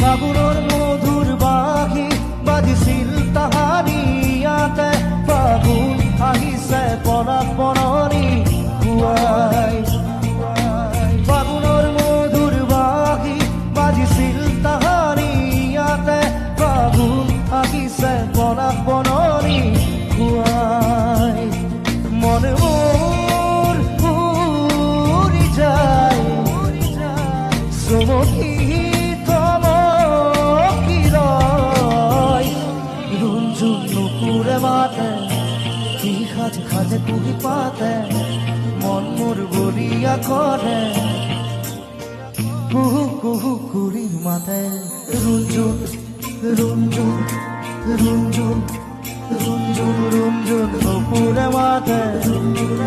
ফাগুনৰ মধুৰ বাঁহী বাজিছিল তাহানি ইয়াতে ফাগুন আহিছে পৰাগ বননি খুৱাই ফাগুনৰ মধুৰ বাঁহী বাজিছিল তাহানি ইয়াতে ফাগুন আহিছে পৰাগ বননি খুৱাই মনে মোৰ উৰি যায় চমকি মাতে কি খাজে খাজে কুহি পাতে মন মোর বলিয়া করে কুহু কুহু কুড়ি মাতে রুঞ্জুন রুঞ্জুন রুঞ্জুন রুঞ্জুন রুঞ্জুন নুপুরে মাতে রুঞ্জুন